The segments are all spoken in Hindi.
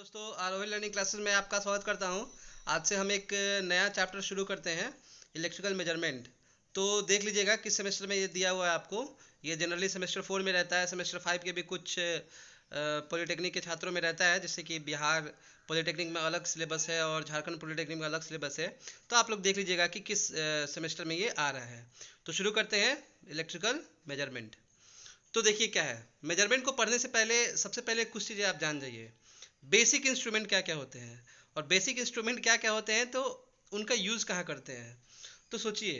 दोस्तों, आरोही लर्निंग क्लासेस में आपका स्वागत करता हूं। आज से हम एक नया चैप्टर शुरू करते हैं, इलेक्ट्रिकल मेजरमेंट। तो देख लीजिएगा किस सेमेस्टर में ये दिया हुआ है आपको। ये जनरली सेमेस्टर 4 में रहता है, सेमेस्टर 5 के भी कुछ पॉलिटेक्निक के छात्रों में रहता है, जैसे कि बिहार पॉलिटेक्निक में अलग सिलेबस है और झारखंड पॉलिटेक्निक में अलग सिलेबस है। तो आप लोग देख लीजिएगा कि किस सेमेस्टर में ये आ रहा है। तो शुरू करते हैं इलेक्ट्रिकल मेजरमेंट। तो देखिए क्या है, मेजरमेंट को पढ़ने से पहले सबसे पहले कुछ चीज़ें आप जान जाइए। बेसिक इंस्ट्रूमेंट क्या क्या होते हैं, और बेसिक इंस्ट्रूमेंट क्या क्या होते हैं तो उनका यूज़ कहाँ करते हैं। तो सोचिए,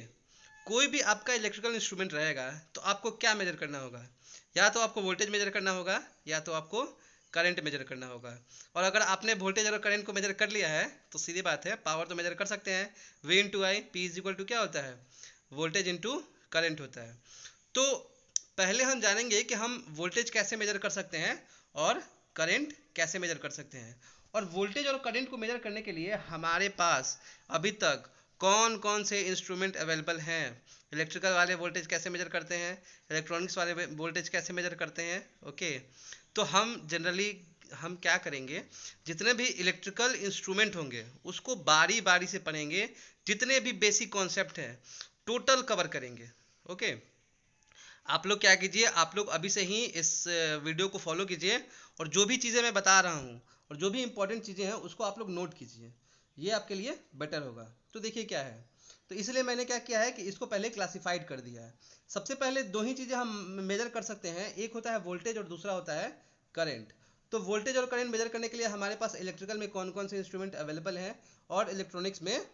कोई भी आपका इलेक्ट्रिकल इंस्ट्रूमेंट रहेगा तो आपको क्या मेजर करना होगा। या तो आपको वोल्टेज मेजर करना होगा, या तो आपको करंट मेजर करना होगा। और अगर आपने वोल्टेज और करंट को मेजर कर लिया है तो सीधी बात है, पावर तो मेजर कर सकते हैं। V into I, P is equal to क्या होता है, वोल्टेज इंटू करंट होता है। तो पहले हम जानेंगे कि हम वोल्टेज कैसे मेजर कर सकते हैं और करंट कैसे मेजर कर सकते हैं। और वोल्टेज और करंट को मेजर करने के लिए हमारे पास अभी तक कौन कौन से इंस्ट्रूमेंट अवेलेबल हैं। इलेक्ट्रिकल वाले वोल्टेज कैसे मेजर करते हैं, इलेक्ट्रॉनिक्स वाले वोल्टेज कैसे मेजर करते हैं। ओके, तो हम जनरली हम क्या करेंगे, जितने भी इलेक्ट्रिकल इंस्ट्रूमेंट होंगे उसको बारी बारी से पढ़ेंगे। जितने भी बेसिक कॉन्सेप्ट हैं टोटल कवर करेंगे। ओके, आप लोग क्या कीजिए, आप लोग अभी से ही इस वीडियो को फॉलो कीजिए, और जो भी चीज़ें मैं बता रहा हूँ और जो भी इंपॉर्टेंट चीज़ें हैं उसको आप लोग नोट कीजिए, ये आपके लिए बेटर होगा। तो देखिए क्या है, तो इसलिए मैंने क्या किया है कि इसको पहले क्लासिफाइड कर दिया है। सबसे पहले दो ही चीज़ें हम मेजर कर सकते हैं, एक होता है वोल्टेज और दूसरा होता है करंट। तो वोल्टेज और करंट मेजर करने के लिए हमारे पास इलेक्ट्रिकल में कौन कौन से इंस्ट्रूमेंट अवेलेबल हैं और इलेक्ट्रॉनिक्स में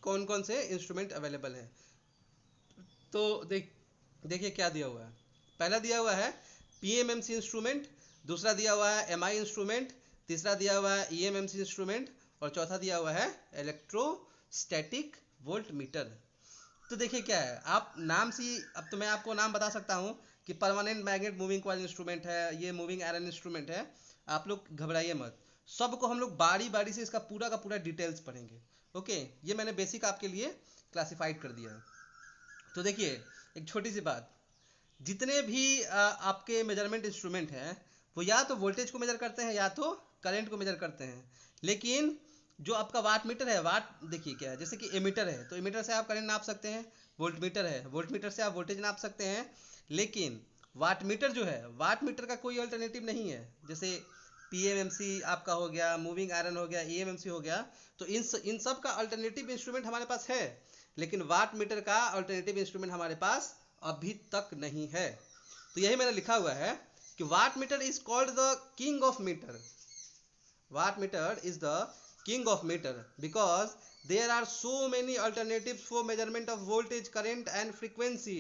कौन कौन से इंस्ट्रूमेंट अवेलेबल हैं। तो देखिए क्या दिया हुआ है। पहला दिया हुआ है पीएमएमसी इंस्ट्रूमेंट, दूसरा दिया हुआ है एमआई इंस्ट्रूमेंट, तीसरा दिया हुआ है ईएमएमसी इंस्ट्रूमेंट, और चौथा दिया हुआ है इलेक्ट्रोस्टैटिक वोल्ट मीटर। तो देखिए क्या है, आप नाम से अब तो मैं आपको नाम बता सकता हूँ कि permanent magnet moving coil instrument है, ये मूविंग आयरन इंस्ट्रूमेंट है। आप लोग घबराइए मत, सबको हम लोग बारी बारी से इसका पूरा का पूरा डिटेल्स पढ़ेंगे। ओके, ये मैंने बेसिक आपके लिए क्लासिफाइड कर दिया है। तो देखिए, एक छोटी सी बात, जितने भी आपके मेजरमेंट इंस्ट्रूमेंट हैं वो या तो वोल्टेज को मेजर करते हैं या तो करंट को मेजर करते हैं। लेकिन जो आपका वाट मीटर है, वाट देखिए क्या है, जैसे कि एमीटर है तो एमीटर से आप करंट नाप सकते हैं, वोल्ट मीटर है वोल्ट मीटर से आप वोल्टेज नाप सकते हैं। लेकिन वाट मीटर जो है, वाट मीटर का कोई अल्टरनेटिव नहीं है। जैसे पीएमएमसी आपका हो गया, मूविंग आयरन हो गया, ईएमएमसी हो गया, तो इन सब का अल्टरनेटिव इंस्ट्रूमेंट हमारे पास है। लेकिन वाट मीटर का अल्टरनेटिव इंस्ट्रूमेंट हमारे पास अभी तक नहीं है। तो यही मैंने लिखा हुआ है कि watt meter is called the king of meter. Watt meter is the king of meter because there are so many alternatives for measurement of voltage, current and frequency.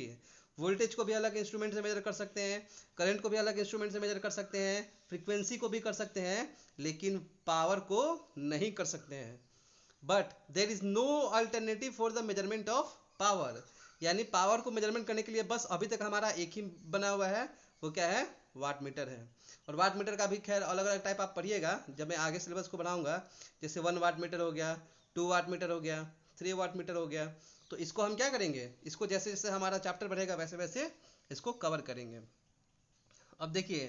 Voltage को भी अलग इंस्ट्रूमेंट से मेजर कर सकते हैं, करंट को भी अलग इंस्ट्रूमेंट से मेजर कर सकते हैं, फ्रीक्वेंसी को भी कर सकते हैं, लेकिन पावर को नहीं कर सकते हैं। But there is no alternative for the measurement of power. यानी पावर को मेजरमेंट करने के लिए बस अभी तक हमारा एक ही बना हुआ है, वो क्या है, वाट मीटर है। और वाट मीटर का भी खैर अलग अलग टाइप आप पढ़िएगा जब मैं आगे सिलेबस को बनाऊंगा। जैसे 1 वाट मीटर हो गया, 2 वाट मीटर हो गया, 3 वाट मीटर हो गया। तो इसको हम क्या करेंगे, इसको जैसे जैसे हमारा चैप्टर बढ़ेगा वैसे वैसे इसको कवर करेंगे। अब देखिए,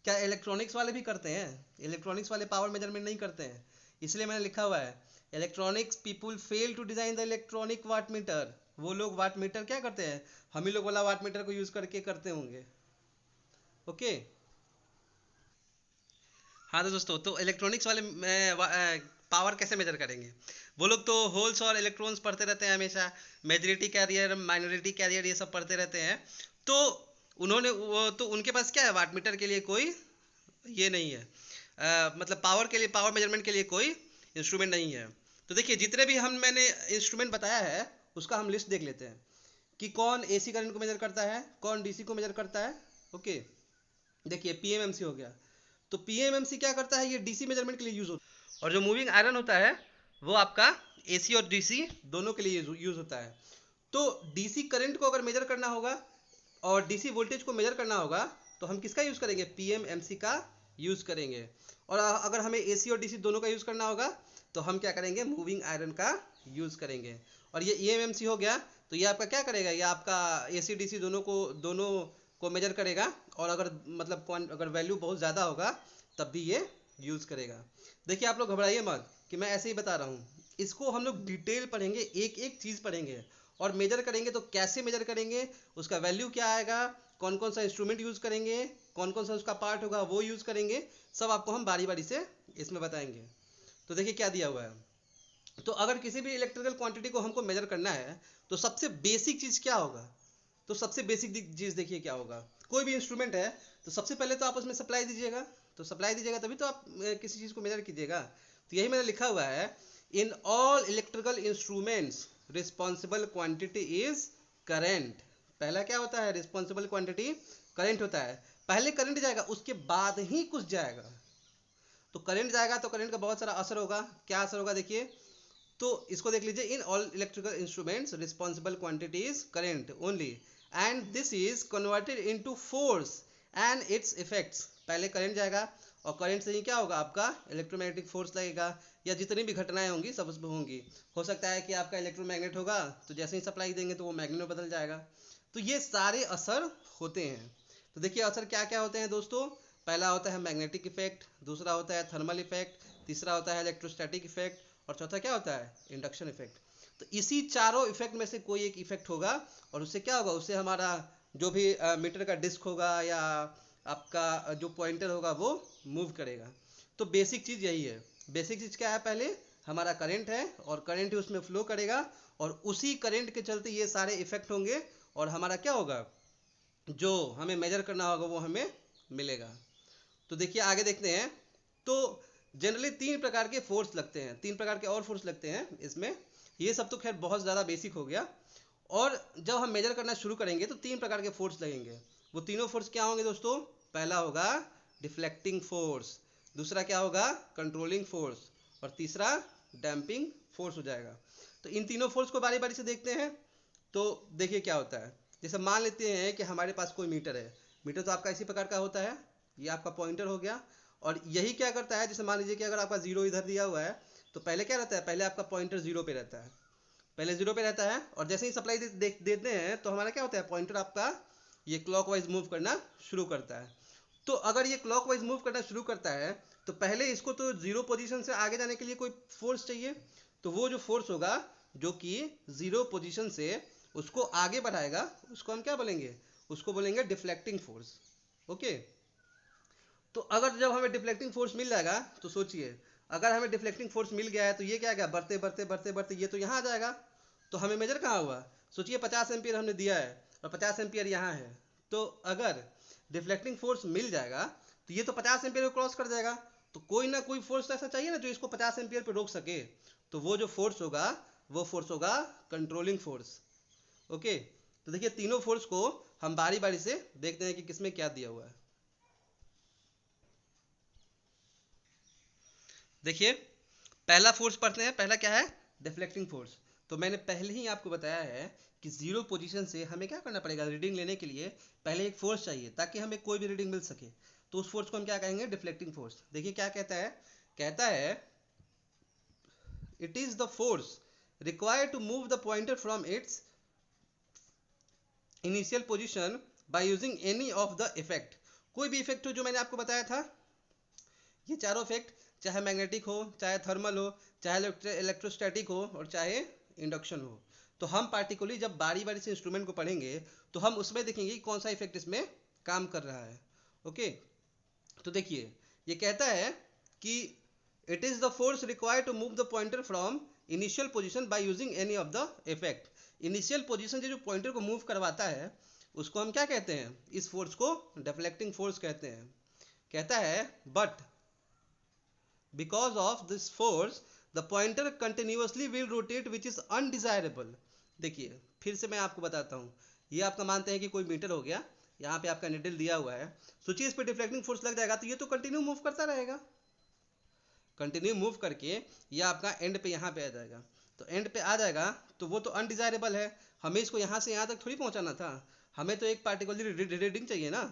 क्या इलेक्ट्रॉनिक्स वाले भी करते हैं, इलेक्ट्रॉनिक्स वाले पावर मेजरमेंट नहीं करते हैं। इसलिए मैंने लिखा हुआ है electronics people fail to design the electronic watt meter. वो लोग वाट मीटर क्या करते हैं, हम ही लोग वाला वाट मीटर को यूज करके करते होंगे। ओके, हाँ तो दोस्तों, तो इलेक्ट्रॉनिक्स वाले पावर कैसे मेजर करेंगे। वो लोग तो होल्स और इलेक्ट्रॉन्स पढ़ते रहते हैं हमेशा, मेजॉरिटी कैरियर माइनॉरिटी कैरियर ये सब पढ़ते रहते हैं। तो उन्होंने वो तो उनके पास क्या है, वाट मीटर के लिए कोई ये नहीं है, मतलब पावर के लिए, पावर मेजरमेंट के लिए कोई इंस्ट्रूमेंट नहीं है। तो देखिए, जितने भी मैंने इंस्ट्रूमेंट बताया है उसका हम लिस्ट देख लेते हैं कि कौन एसी करंट को मेजर करता है, कौन डीसी को मेजर करता है। ओके, देखिए पीएमएमसी हो गया, तो पीएमएमसी क्या करता है, ये डीसी मेजरमेंट के लिए यूज होता है। और जो मूविंग आयरन होता है वो आपका एसी और डीसी दोनों के लिए यूज होता है। तो डीसी करंट को अगर मेजर करना होगा और डीसी वोल्टेज को मेजर करना होगा तो हम किसका यूज करेंगे, पीएमएमसी का यूज करेंगे। और अगर हमें एसी और डीसी दोनों का यूज करना होगा तो हम क्या करेंगे, मूविंग आयरन का यूज करेंगे। और ये ईएमएमसी हो गया, तो ये आपका क्या करेगा, ये आपका एसी डीसी दोनों को मेजर करेगा। और अगर मतलब अगर वैल्यू बहुत ज़्यादा होगा तब भी ये यूज़ करेगा। देखिए आप लोग घबराइए मत कि मैं ऐसे ही बता रहा हूँ, इसको हम लोग डिटेल पढ़ेंगे, एक एक चीज़ पढ़ेंगे और मेजर करेंगे। तो कैसे मेजर करेंगे, उसका वैल्यू क्या आएगा, कौन कौन सा इंस्ट्रूमेंट यूज़ करेंगे, कौन कौन सा उसका पार्ट होगा वो यूज़ करेंगे, सब आपको हम बारी बारी से इसमें बताएंगे। तो देखिए क्या दिया हुआ है। तो अगर किसी भी इलेक्ट्रिकल क्वांटिटी को हमको मेजर करना है तो सबसे बेसिक चीज़ क्या होगा, तो सबसे बेसिक चीज़ देखिए क्या होगा। कोई भी इंस्ट्रूमेंट है तो सबसे पहले तो आप उसमें सप्लाई दीजिएगा, तो सप्लाई दीजिएगा तभी तो आप किसी चीज़ को मेजर कीजिएगा। तो यही मैंने लिखा हुआ है, in all electrical instruments responsible quantity is current. पहला क्या होता है, रिस्पॉन्सिबल क्वांटिटी करंट होता है। पहले करंट जाएगा उसके बाद ही कुछ जाएगा। तो करंट जाएगा तो करंट का बहुत सारा असर होगा। क्या असर होगा देखिए, तो इसको देख लीजिए, in all electrical instruments responsible quantity is current only and this is converted into force and it's effects. पहले करंट जाएगा और करंट से ही क्या होगा, आपका इलेक्ट्रोमैग्नेटिक फोर्स लगेगा, या जितनी भी घटनाएं होंगी सब उसमें होंगी। हो सकता है कि आपका इलेक्ट्रोमैग्नेट होगा तो जैसे ही सप्लाई देंगे तो वो मैग्नेट में बदल जाएगा। तो ये सारे असर होते हैं। तो देखिए असर क्या क्या होते हैं दोस्तों। पहला होता है मैग्नेटिक इफेक्ट, दूसरा होता है थर्मल इफेक्ट, तीसरा होता है इलेक्ट्रोस्टैटिक इफेक्ट और चौथा क्या होता है, इंडक्शन इफेक्ट। तो इसी चारों इफेक्ट में से कोई एक इफेक्ट होगा और उससे क्या होगा, उससे हमारा जो भी मीटर का डिस्क होगा या आपका जो पॉइंटर होगा वो मूव करेगा। तो बेसिक चीज़ यही है। बेसिक चीज़ क्या है, पहले हमारा करंट है और करंट ही उसमें फ्लो करेगा और उसी करंट के चलते ये सारे इफेक्ट होंगे और हमारा क्या होगा, जो हमें मेजर करना होगा वो हमें मिलेगा। तो देखिए आगे देखते हैं। तो जनरली तीन प्रकार के फोर्स लगते हैं, तीन प्रकार के और फोर्स लगते हैं इसमें। ये सब तो खैर बहुत ज़्यादा बेसिक हो गया। और जब हम मेजर करना शुरू करेंगे तो तीन प्रकार के फोर्स लगेंगे। वो तीनों फोर्स क्या होंगे दोस्तों, पहला होगा डिफ्लेक्टिंग फोर्स, दूसरा क्या होगा कंट्रोलिंग फोर्स और तीसरा डैम्पिंग फोर्स हो जाएगा। तो इन तीनों फोर्स को बारी बारी से देखते हैं। तो देखिए क्या होता है, जैसे मान लेते हैं कि हमारे पास कोई मीटर है। मीटर तो आपका इसी प्रकार का होता है, ये आपका पॉइंटर हो गया। और यही क्या करता है, जैसे मान लीजिए कि अगर आपका जीरो इधर दिया हुआ है तो पहले क्या रहता है, पहले आपका पॉइंटर जीरो पे रहता है, पहले जीरो पे रहता है और जैसे ही सप्लाई देते हैं तो हमारा क्या होता है, पॉइंटर आपका ये क्लॉकवाइज मूव करना शुरू करता है। तो अगर ये क्लॉकवाइज मूव करना शुरू करता है तो पहले इसको तो जीरो पोजीशन से आगे जाने के लिए कोई फोर्स चाहिए। तो वो जो फोर्स होगा जो कि जीरो पोजीशन से उसको आगे बढ़ाएगा उसको हम क्या बोलेंगे, उसको बोलेंगे डिफ्लेक्टिंग फोर्स। ओके। तो अगर जब हमें डिफ्लेक्टिंग फोर्स मिल जाएगा तो सोचिए, अगर हमें डिफ्लेक्टिंग फोर्स मिल गया है तो ये क्या गया, बढ़ते बढ़ते बढ़ते बढ़ते ये तो यहाँ आ जाएगा। तो हमें मेजर कहाँ हुआ, सोचिए 50 एम्पियर हमने दिया है और 50 एम्पियर यहाँ है। तो अगर डिफ्लेक्टिंग फोर्स मिल जाएगा तो ये तो 50 एम्पियर को क्रॉस कर जाएगा। तो कोई ना कोई फोर्स ऐसा चाहिए ना जो इसको 50 एम्पियर पे रोक सके। तो वो जो फोर्स होगा वो फोर्स होगा कंट्रोलिंग फोर्स। ओके। तो देखिए तीनों फोर्स को हम बारी बारी से देखते हैं कि किसमें क्या दिया हुआ है। देखिए पहला फोर्स पढ़ते हैं। पहला क्या है, डिफ्लेक्टिंग फोर्स। तो मैंने पहले ही आपको बताया है कि जीरो पोजीशन से हमें क्या करना पड़ेगा, रीडिंग लेने के लिए पहले एक फोर्स चाहिए ताकि हमें कोई भी रीडिंग मिल सके। तो उस फोर्स को हम क्या कहेंगे, डिफ्लेक्टिंग फोर्स। देखिए क्या कहता है, कहता है it is the force required to move the pointer from its initial position by using any of the effect. कोई भी इफेक्ट हो जो मैंने आपको बताया था, ये चारों इफेक्ट, चाहे मैग्नेटिक हो, चाहे थर्मल हो, चाहे इलेक्ट्रोस्टैटिक हो और चाहे इंडक्शन हो। तो हम पार्टिकुलरली जब बारी बारी से इंस्ट्रूमेंट को पढ़ेंगे तो हम उसमें देखेंगे कि कौन सा इफेक्ट इसमें काम कर रहा है। ओके। तो देखिए ये कहता है कि it is the force required to move the pointer from initial position by using any of the effect. Initial position से जो पॉइंटर को मूव करवाता है उसको हम क्या कहते हैं, इस फोर्स को डिफ्लेक्टिंग फोर्स कहते हैं। कहता है but because of this force the pointer continuously will rotate which is undesirable। देखिए फिर से मैं आपको बताता हूँ। ये आपका मानते हैं कि कोई मीटर हो गया, यहाँ पे आपका निडल दिया हुआ है, सोचिए इस पर डिफ्लेक्टिंग फोर्स लग जाएगा तो ये तो कंटिन्यू मूव करता रहेगा। कंटिन्यू मूव करके ये आपका एंड पे यहाँ पे आ जाएगा। तो एंड पे आ जाएगा तो वो तो अनडिजायरेबल है, हमें इसको यहाँ से यहाँ तक थोड़ी पहुँचाना था, हमें तो एक पार्टिकुलर रीडिंग चाहिए ना।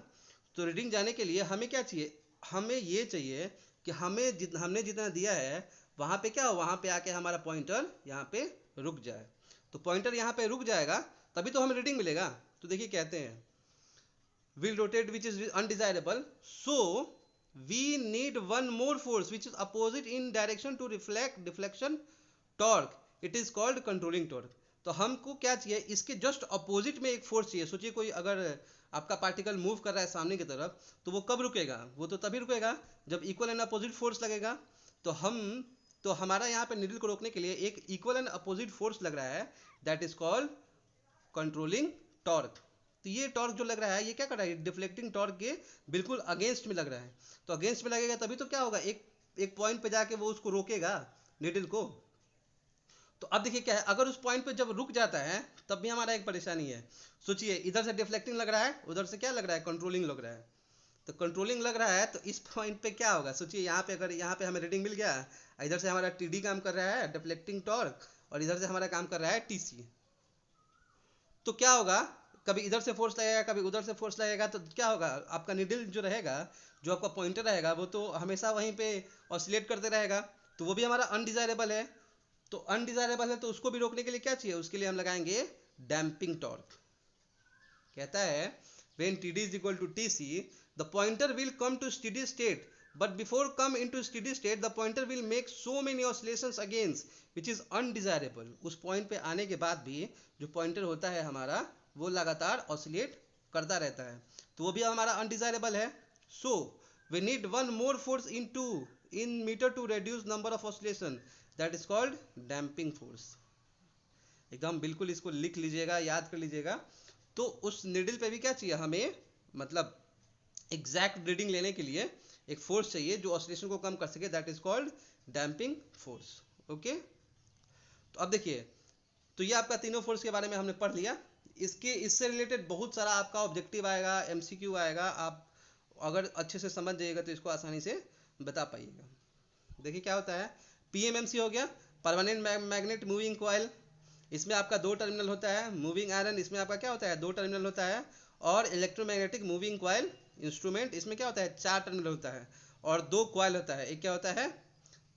तो रीडिंग जाने के लिए हमें क्या चाहिए, हमें ये चाहिए कि हमने जितना दिया है वहाँ पे क्या हो, वहाँ पे आके हमारा पॉइंटर यहाँ पे रुक जाए। तो पॉइंटर यहाँ पे रुक जाएगा तभी तो हमें रीडिंग मिलेगा। तो देखिए कहते हैं will rotate which is undesirable, so we need one more force which is opposite in direction to reflect deflection torque, it is called controlling torque. तो हमको क्या चाहिए, इसके जस्ट अपोजिट में एक फोर्स चाहिए। सोचिए कोई अगर आपका पार्टिकल मूव कर रहा है सामने की तरफ, तो वो कब रुकेगा, वो तो तभी रुकेगा जब इक्वल एंड अपोजिट फोर्स लगेगा। तो हमारा यहाँ पे नीडल को रोकने के लिए एक इक्वल एंड अपोजिट फोर्स लग रहा है, that is called controlling torque. तो ये टॉर्क जो लग रहा है ये क्या कर रहा है, डिफ्लेक्टिंग टॉर्क के बिल्कुल अगेंस्ट में लग रहा है। तो अगेंस्ट में लगेगा तभी तो क्या होगा, एक पॉइंट पे जाके वो उसको रोकेगा नीडल को। तो अब देखिए क्या है, अगर उस पॉइंट पे जब रुक जाता है तब भी हमारा एक परेशानी है। सोचिए इधर से डिफ्लेक्टिंग लग रहा है, उधर से क्या लग रहा है, कंट्रोलिंग लग रहा है। तो कंट्रोलिंग लग रहा है तो इस पॉइंट पे क्या होगा, सोचिए यहाँ पे अगर यहाँ पे हमें रीडिंग मिल गया, इधर से हमारा टीडी काम कर रहा है डिफ्लेक्टिंग टॉर्क, और इधर से हमारा काम कर रहा है टीसी। तो क्या होगा, कभी इधर से फोर्स लगेगा कभी उधर से फोर्स लगेगा, तो क्या होगा, आपका निडल जो रहेगा, जो आपका पॉइंटर रहेगा, वो तो हमेशा वहीं पे ऑसिलेट करते रहेगा। तो वो भी हमारा अनडिजायरेबल है। तो अनडिजायरेबल है तो उसको भी रोकने के लिए क्या चाहिए, उसके लिए हम लगाएंगे डैम्पिंग टॉर्क। कहता है when TD is equal to TC, the pointer will come to steady state, but before come into steady state, the pointer will make so many oscillations against, which is undesirable। उस पॉइंट पे आने के बाद भी जो पॉइंटर होता है हमारा, वो लगातार ऑसिलेट करता रहता है, तो वो भी हमारा अनडिजायरेबल है। सो we need one more force in meter to reduce number of oscillation, that is called damping force। एकदम बिल्कुल इसको लिख लीजिएगा, याद कर लीजिएगा। तो उस निडल पे भी क्या चाहिए हमें, मतलब एग्जैक्ट रीडिंग लेने के लिए एक फोर्स चाहिए जो ऑसिलेशन को कम कर सके, that is called damping force. Okay, तो अब देखिए, तो ये आपका तीनों फोर्स के बारे में हमने पढ़ लिया। इससे रिलेटेड बहुत सारा आपका ऑब्जेक्टिव आएगा, एमसीक्यू आएगा। आप अगर अच्छे से समझ जाइएगा तो इसको आसानी से बता पाइएगा। देखिए क्या होता है, पीएमएमसी हो गया, परमानेंट मैग्नेट मूविंग कॉइल। इसमें आपका दो टर्मिनल होता है। मूविंग आयरन, इसमें आपका क्या होता है, दो टर्मिनल होता है। और इलेक्ट्रोमैग्नेटिक मूविंग कॉइल इंस्ट्रूमेंट, इसमें क्या होता है, चार टर्मिनल होता है और दो कॉइल होता है। एक क्या होता है,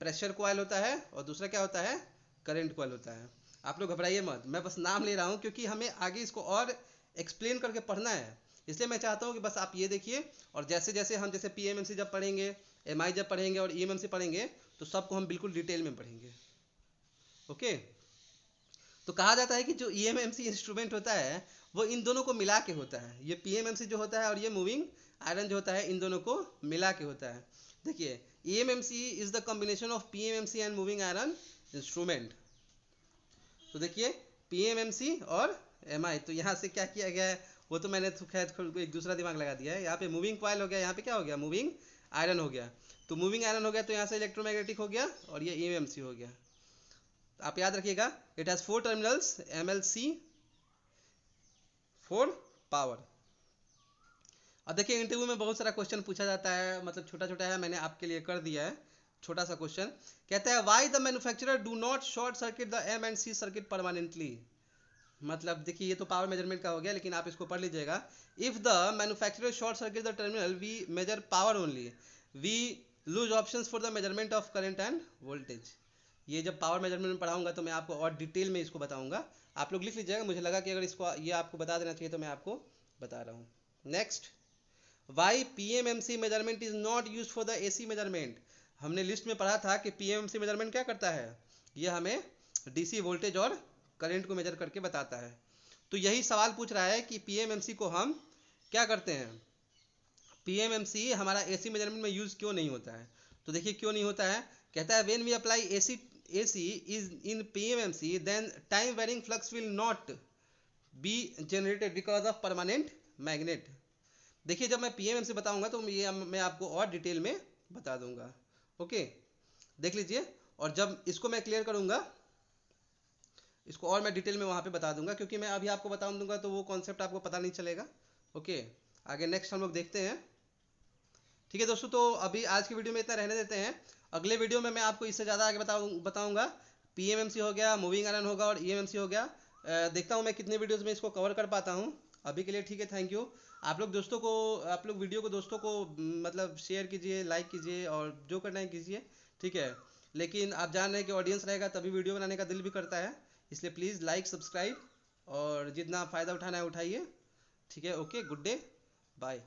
प्रेशर कॉइल होता है, और दूसरा क्या होता है, करंट कॉइल होता है। आप लोग घबराइए मत, मैं बस नाम ले रहा हूँ क्योंकि हमें आगे इसको और एक्सप्लेन करके पढ़ना है। इसलिए मैं चाहता हूँ कि बस आप ये देखिए, और जैसे जैसे हम जैसे पीएमएमसी जब पढ़ेंगे, एमआई जब पढ़ेंगे और ईएमएमसी पढ़ेंगे, तो सबको हम बिल्कुल डिटेल में पढ़ेंगे। ओके, तो कहा जाता है कि जो ईएमएमसी इंस्ट्रूमेंट होता है वो इन दोनों को मिला के होता है। ये पीएमएमसी जो होता है और ये मूविंग आयरन जो होता है, इन दोनों को मिला के होता है। देखिए, eMMC is the combination of PMMC and moving iron instrument. तो देखिए पीएमएमसी और एमआई, तो यहाँ से क्या किया गया है, वो तो मैंने खैर एक दूसरा दिमाग लगा दिया है। यहाँ पे मूविंग कॉइल हो गया, यहाँ पे क्या हो गया, मूविंग आयरन हो गया। तो मूविंग आयरन हो गया तो यहाँ से इलेक्ट्रोमैग्नेटिक हो गया, और ये ईएमएमसी हो गया। आप याद रखिएगा, it has 4 terminals, MLC for power. अब देखिए इंटरव्यू में बहुत सारा क्वेश्चन पूछा जाता है, मतलब छोटा छोटा है, मैंने आपके लिए कर दिया है छोटा सा क्वेश्चन। कहता है why the manufacturer do not short circuit the M and C circuit permanently. मतलब देखिए ये तो पावर मेजरमेंट का हो गया, लेकिन आप इसको पढ़ लीजिएगा। If the manufacturer short circuit the terminal we measure power only, we lose options for the measurement of current and voltage. ये जब पावर मेजरमेंट में पढ़ाऊंगा तो मैं आपको और डिटेल में इसको बताऊंगा। आप लोग लिख लीजिएगा, मुझे लगा कि अगर इसको ये आपको बता देना चाहिए तो मैं आपको बता रहा हूँ। Next, why PMMC measurement is not use for the AC measurement. हमने लिस्ट में पढ़ा था कि पीएमएमसी मेजरमेंट क्या करता है, ये हमें डीसी वोल्टेज और करंट को मेजर करके बताता है। तो यही सवाल पूछ रहा है कि पीएमएमसी को हम क्या करते हैं, पीएमएमसी हमारा एसी मेजरमेंट में यूज क्यों नहीं होता है। तो देखिए क्यों नहीं होता है, कहता है when we apply AC is in PMMC, then time varying flux will not be generated because of permanent magnet। देखिए जब मैं PMMC बताऊंगा तो ये मैं आपको और डिटेल में बता दूंगा। ओके, देख लीजिए, और जब इसको मैं क्लियर करूंगा, इसको और मैं डिटेल में वहां पे बता दूंगा, क्योंकि मैं अभी आपको बता दूंगा तो वो कॉन्सेप्ट आपको पता नहीं चलेगा। ओके, आगे नेक्स्ट हम लोग देखते हैं। ठीक है दोस्तों, तो अभी आज की वीडियो में इतना रहने देते हैं। अगले वीडियो में मैं आपको इससे ज़्यादा आगे बताऊंगा। पीएमएमसी हो गया, मूविंग आयरन होगा और ईएमएमसी हो गया। देखता हूँ मैं कितने वीडियोस में इसको कवर कर पाता हूँ। अभी के लिए ठीक है, थैंक यू। आप लोग वीडियो को दोस्तों को मतलब शेयर कीजिए, लाइक कीजिए, और जो करना है कीजिए, ठीक है। लेकिन आप जान रहे हैं कि ऑडियंस रहेगा तभी वीडियो बनाने का दिल भी करता है, इसलिए प्लीज़ लाइक सब्सक्राइब और जितना फ़ायदा उठाना है उठाइए। ठीक है, ओके, गुड डे, बाय।